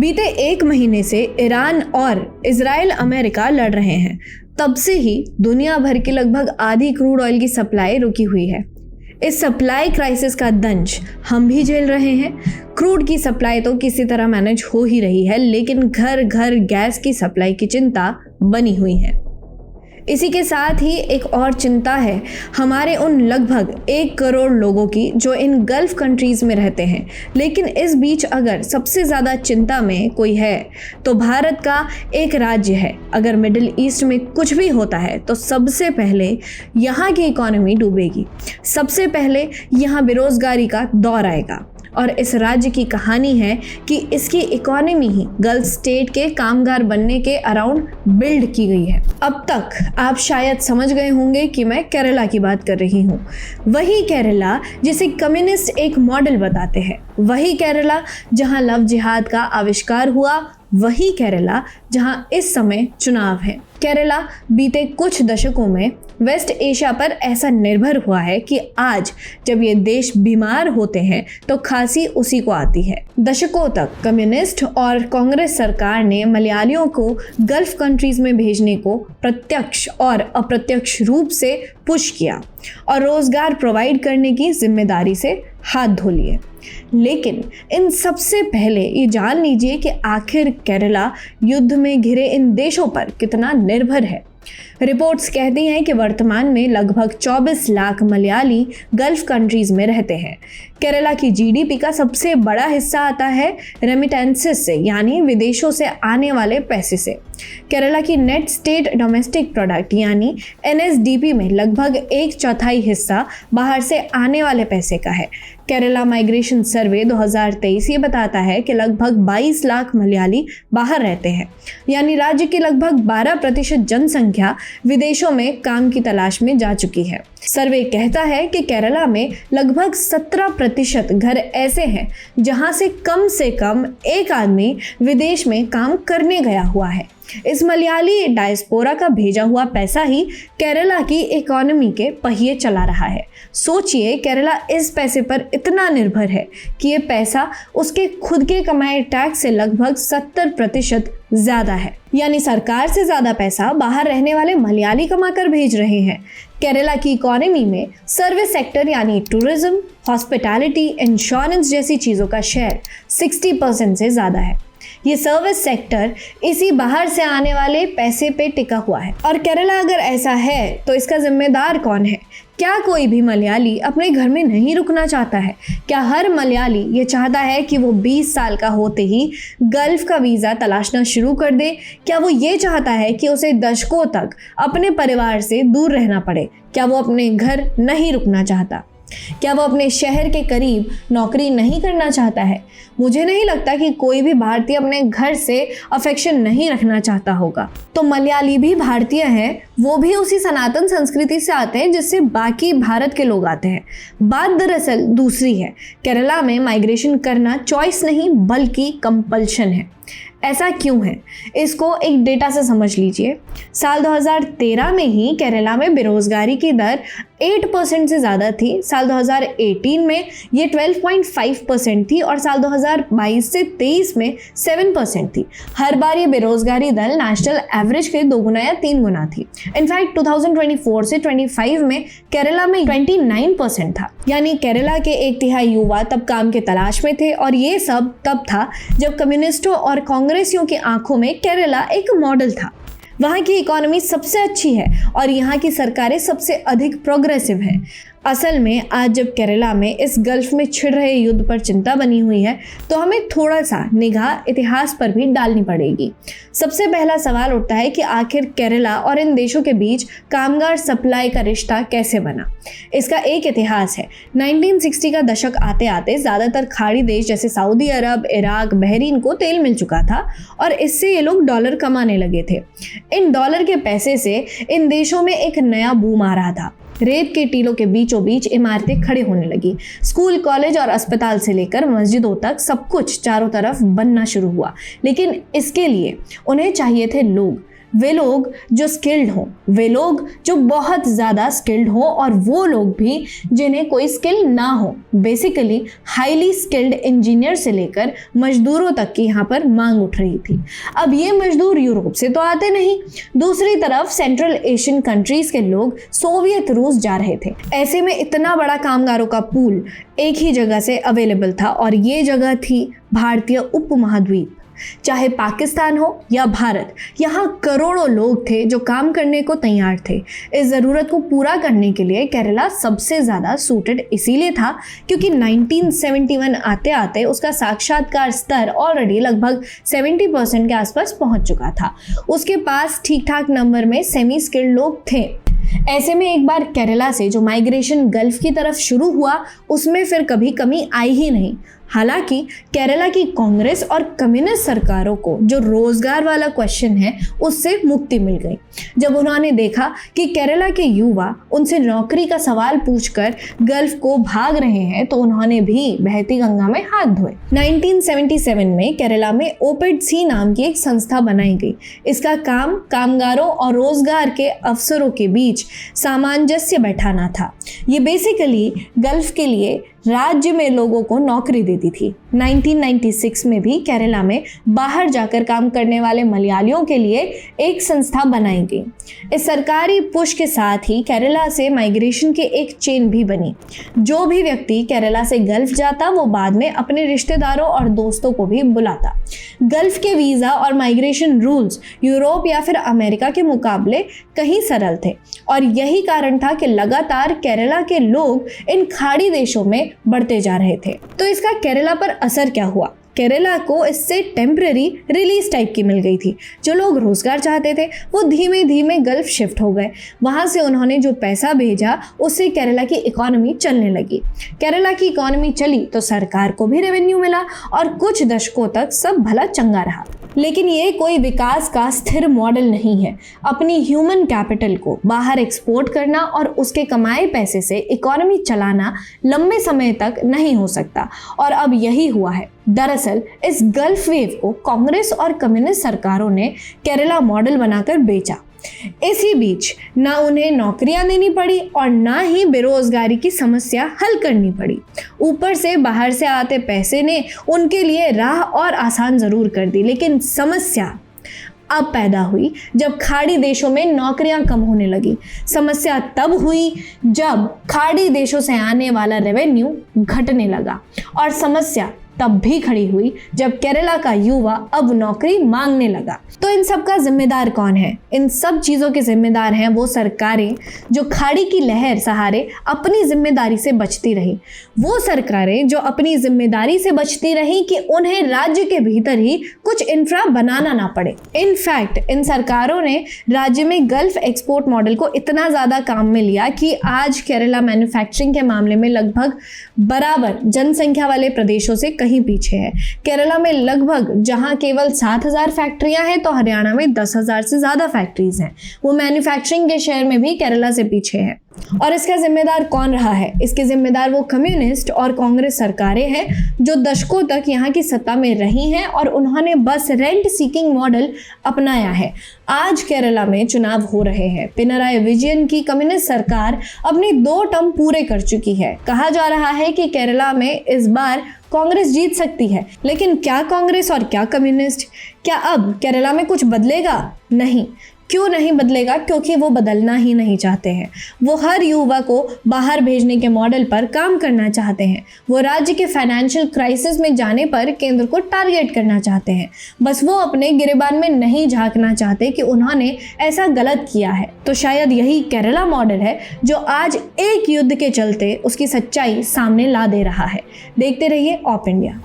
बीते 1 महीने से ईरान और इजराइल अमेरिका लड़ रहे हैं। तब से ही दुनिया भर की लगभग आधी क्रूड ऑयल की सप्लाई रुकी हुई है। इस सप्लाई क्राइसिस का दंश हम भी झेल रहे हैं। क्रूड की सप्लाई तो किसी तरह मैनेज हो ही रही है, लेकिन घर घर गैस की सप्लाई की चिंता बनी हुई है। इसी के साथ ही एक और चिंता है हमारे उन लगभग 1 करोड़ लोगों की जो इन गल्फ कंट्रीज में रहते हैं। लेकिन इस बीच अगर सबसे ज़्यादा चिंता में कोई है तो भारत का एक राज्य है। अगर मिडिल ईस्ट में कुछ भी होता है तो सबसे पहले यहाँ की इकोनॉमी डूबेगी, सबसे पहले यहाँ बेरोजगारी का दौर आएगा। और इस राज्य की कहानी है कि इसकी इकोनॉमी ही गल्फ स्टेट के कामगार बनने के अराउंड बिल्ड की गई है। अब तक आप शायद समझ गए होंगे कि मैं केरला की बात कर रही हूँ। वही केरला जिसे कम्युनिस्ट एक मॉडल बताते हैं, वही केरला जहाँ लव जिहाद का आविष्कार हुआ, वही केरला जहां इस समय चुनाव है। केरला बीते कुछ दशकों में वेस्ट एशिया पर ऐसा निर्भर हुआ है कि आज जब ये देश बीमार होते हैं तो खांसी उसी को आती है। दशकों तक कम्युनिस्ट और कांग्रेस सरकार ने मलयालियों को गल्फ कंट्रीज में भेजने को प्रत्यक्ष और अप्रत्यक्ष रूप से पुश किया और रोजगार प्रोवाइड करने की जिम्मेदारी से हाथ धो लिए। लेकिन इन सबसे पहले ये जान लीजिए कि आखिर केरला युद्ध में घिरे इन देशों पर कितना निर्भर है। रिपोर्ट्स कहती हैं कि वर्तमान में लगभग 24 लाख मलयाली गल्फ कंट्रीज में रहते हैं। केरला की जीडीपी का सबसे बड़ा हिस्सा आता है रेमिटेंसेस से, यानी विदेशों से आने वाले पैसे से। केरला की नेट स्टेट डोमेस्टिक प्रोडक्ट यानी एनएसडीपी में लगभग 1/4 हिस्सा बाहर से आने वाले पैसे का है। केरला माइग्रेशन सर्वे 2023 ये बताता है कि लगभग 22 लाख मलयाली बाहर रहते हैं, यानी राज्य की लगभग 12% जनसंख्या विदेशों में काम की तलाश में जा चुकी है। सर्वे कहता है कि केरला में लगभग 17% घर ऐसे हैं जहां से कम एक आदमी विदेश में काम करने गया हुआ है। इस मलयाली डायस्पोरा का भेजा हुआ पैसा ही केरला की इकोनॉमी के पहिए चला रहा है। सोचिए, केरला इस पैसे पर इतना निर्भर है कि ये पैसा उसके खुद के कमाए टैक्स से लगभग 70% ज्यादा है, यानी सरकार से ज्यादा पैसा बाहर रहने वाले मलयाली कमाकर भेज रहे हैं। केरला की इकोनॉमी में सर्विस सेक्टर यानी टूरिज्म, हॉस्पिटैलिटी, इंश्योरेंस जैसी चीजों का शेयर 60% से ज्यादा है। ये सर्विस सेक्टर इसी बाहर से आने वाले पैसे पे टिका हुआ है। और केरला अगर ऐसा है तो इसका जिम्मेदार कौन है? क्या कोई भी मलयाली अपने घर में नहीं रुकना चाहता है? क्या हर मलयाली ये चाहता है कि वो 20 साल का होते ही गल्फ का वीज़ा तलाशना शुरू कर दे? क्या वो ये चाहता है कि उसे दशकों तक अपने परिवार से दूर रहना पड़े? क्या वो अपने घर नहीं रुकना चाहता? क्या वो अपने शहर के करीब नौकरी नहीं करना चाहता है? मुझे नहीं लगता कि कोई भी भारतीय अपने घर से अफेक्शन नहीं रखना चाहता होगा। तो मलयाली भी भारतीय हैं, वो भी उसी सनातन संस्कृति से आते हैं जिससे बाकी भारत के लोग आते हैं। बात दरअसल दूसरी है। केरला में माइग्रेशन करना चॉइस नहीं बल्कि कंपल्शन है। ऐसा क्यों है? इसको एक डेटा से समझ लीजिए। साल 2013 में ही केरला में बेरोजगारी की दर 8% से ज़्यादा थी। साल 2018 में ये 12.5% थी और साल 2022 से 23 में 7% थी। हर बार ये बेरोजगारी दर नेशनल एवरेज के 2 गुना या 3 गुना थी। इनफैक्ट 2024 से 25 में केरला में 29% था, यानी केरला के 1/3 युवा तब काम के तलाश में थे। और ये सब तब था जब कम्युनिस्टों और कांग्रेसियों की आंखों में केरला एक मॉडल था। वहाँ की इकोनॉमी सबसे अच्छी है और यहाँ की सरकारें सबसे अधिक प्रोग्रेसिव हैं। असल में आज जब केरला में इस गल्फ में छिड़ रहे युद्ध पर चिंता बनी हुई है तो हमें थोड़ा सा निगाह इतिहास पर भी डालनी पड़ेगी। सबसे पहला सवाल उठता है कि आखिर केरला और इन देशों के बीच कामगार सप्लाई का रिश्ता कैसे बना। इसका एक इतिहास है। 1960 का दशक आते आते ज़्यादातर खाड़ी देश जैसे सऊदी अरब, इराक, बहरीन को तेल मिल चुका था और इससे ये लोग डॉलर कमाने लगे थे। इन डॉलर के पैसे से इन देशों में एक नया बूम आ रहा था। रेत के टीलों के बीचों बीच इमारतें खड़ी होने लगी। स्कूल, कॉलेज और अस्पताल से लेकर मस्जिदों तक सब कुछ चारों तरफ बनना शुरू हुआ। लेकिन इसके लिए उन्हें चाहिए थे लोग। वे लोग जो स्किल्ड हों, वे लोग जो बहुत ज़्यादा स्किल्ड हों, और वो लोग भी जिन्हें कोई स्किल ना हो। बेसिकली हाईली स्किल्ड इंजीनियर से लेकर मजदूरों तक की यहाँ पर मांग उठ रही थी। अब ये मजदूर यूरोप से तो आते नहीं, दूसरी तरफ सेंट्रल एशियन कंट्रीज के लोग सोवियत रूस जा रहे थे। ऐसे में इतना बड़ा कामगारों का पूल एक ही जगह से अवेलेबल था, और ये जगह थी भारतीय उपमहाद्वीप। चाहे पाकिस्तान हो या भारत, यहाँ करोड़ों लोग थे जो काम करने को तैयार थे। इस ज़रूरत को पूरा करने के लिए केरला सबसे ज़्यादा सूटेड इसीलिए था क्योंकि 1971 आते आते उसका साक्षात्कार स्तर ऑलरेडी लगभग 70% के आसपास पहुंच चुका था। उसके पास ठीक ठाक नंबर में सेमी स्किल्ड लोग थे। ऐसे में एक बार केरला से जो माइग्रेशन गल्फ की तरफ शुरू हुआ, उसमें फिर कभी कमी आई ही नहीं। हालांकि केरला की कांग्रेस और कम्युनिस्ट सरकारों को जो रोजगार वाला क्वेश्चन है उससे मुक्ति मिल गई। जब उन्होंने देखा कि केरला के युवा उनसे नौकरी का सवाल पूछकर गल्फ को भाग रहे हैं, तो उन्होंने भी बहती गंगा में हाथ धोए। 1977 में केरला में ओपेडसी नाम की एक संस्था बनाई गई। इसका काम कामगारों और रोजगार के अवसरों के बीच सामंजस्य बैठाना था। ये बेसिकली गल्फ के लिए राज्य में लोगों को नौकरी देती थी। 1996 में भी केरला में बाहर जाकर काम करने वाले मलयालियों के लिए एक संस्था बनाई गई। इस सरकारी पुश के साथ ही केरला से माइग्रेशन की एक चेन भी बनी। जो भी व्यक्ति केरला से गल्फ जाता वो बाद में अपने रिश्तेदारों और दोस्तों को भी बुलाता। गल्फ के वीज़ा और माइग्रेशन रूल्स यूरोप या फिर अमेरिका के मुकाबले कहीं सरल थे, और यही कारण था कि लगातार केरला के लोग इन खाड़ी देशों में बढ़ते जा रहे थे। तो इसका केरला पर असर क्या हुआ? केरला को इससे टेम्पररी रिलीज टाइप की मिल गई थी। जो लोग रोजगार चाहते थे वो धीमे धीमे गल्फ शिफ्ट हो गए। वहां से उन्होंने जो पैसा भेजा उससे केरला की इकोनॉमी चलने लगी। केरला की इकोनॉमी चली तो सरकार को भी रेवेन्यू मिला, और कुछ दशकों तक सब भला चंगा रहा। लेकिन ये कोई विकास का स्थिर मॉडल नहीं है। अपनी ह्यूमन कैपिटल को बाहर एक्सपोर्ट करना और उसके कमाए पैसे से इकोनॉमी चलाना लंबे समय तक नहीं हो सकता, और अब यही हुआ है। दरअसल इस गल्फ वेव को कांग्रेस और कम्युनिस्ट सरकारों ने केरला मॉडल बनाकर बेचा। इसी बीच ना उन्हें नौकरियां देनी पड़ी और ना ही बेरोजगारी की समस्या हल करनी पड़ी। ऊपर से बाहर से आते पैसे ने उनके लिए राह और आसान जरूर कर दी। लेकिन समस्या अब पैदा हुई जब खाड़ी देशों में नौकरियां कम होने लगी। समस्या तब हुई जब खाड़ी देशों से आने वाला रेवेन्यू घटने लगा, और समस्या तब भी खड़ी हुई जब केरला का युवा अब नौकरी मांगने लगा। तो इन सब का जिम्मेदार कौन है? इन सब चीज़ों के जिम्मेदार हैं वो सरकारें जो खाड़ी की लहर सहारे अपनी जिम्मेदारी से बचती रही। वो सरकारें जो अपनी जिम्मेदारी से बचती रही कि उन्हें राज्य के भीतर ही कुछ इंफ्रा बनाना ना पड़े। इनफैक्ट इन सरकारों ने राज्य में गल्फ एक्सपोर्ट मॉडल को इतना ज़्यादा काम में लिया कि आज केरला मैन्युफैक्चरिंग के मामले में लगभग बराबर जनसंख्या वाले प्रदेशों से कहीं पीछे है। केरला में लगभग जहां केवल 7,000 फैक्ट्रियां हैं, तो हरियाणा में 10,000 से ज्यादा फैक्ट्रीज हैं। वो मैन्युफैक्चरिंग के शेयर में भी केरला से पीछे है। और इसका जिम्मेदार कौन रहा है? इसके जिम्मेदार वो कम्युनिस्ट और कांग्रेस सरकारें हैं जो दशकों तक यहाँ की सत्ता में रही हैं, और उन्होंने बस रेंट सीकिंग मॉडल अपनाया है। आज केरला में चुनाव हो रहे हैं। पिनराई विजयन की कम्युनिस्ट सरकार अपने 2 टर्म पूरे कर चुकी है। कहा जा रहा है कि केरला में इस बार कांग्रेस जीत सकती है। लेकिन क्या कांग्रेस और क्या कम्युनिस्ट? क्या अब केरला में कुछ बदलेगा? नहीं। क्यों नहीं बदलेगा? क्योंकि वो बदलना ही नहीं चाहते हैं। वो हर युवा को बाहर भेजने के मॉडल पर काम करना चाहते हैं। वो राज्य के फाइनेंशियल क्राइसिस में जाने पर केंद्र को टारगेट करना चाहते हैं। बस वो अपने गिरेबान में नहीं झांकना चाहते कि उन्होंने ऐसा गलत किया है। तो शायद यही केरला मॉडल है जो आज एक युद्ध के चलते उसकी सच्चाई सामने ला दे रहा है। देखते रहिए ऑप इंडिया।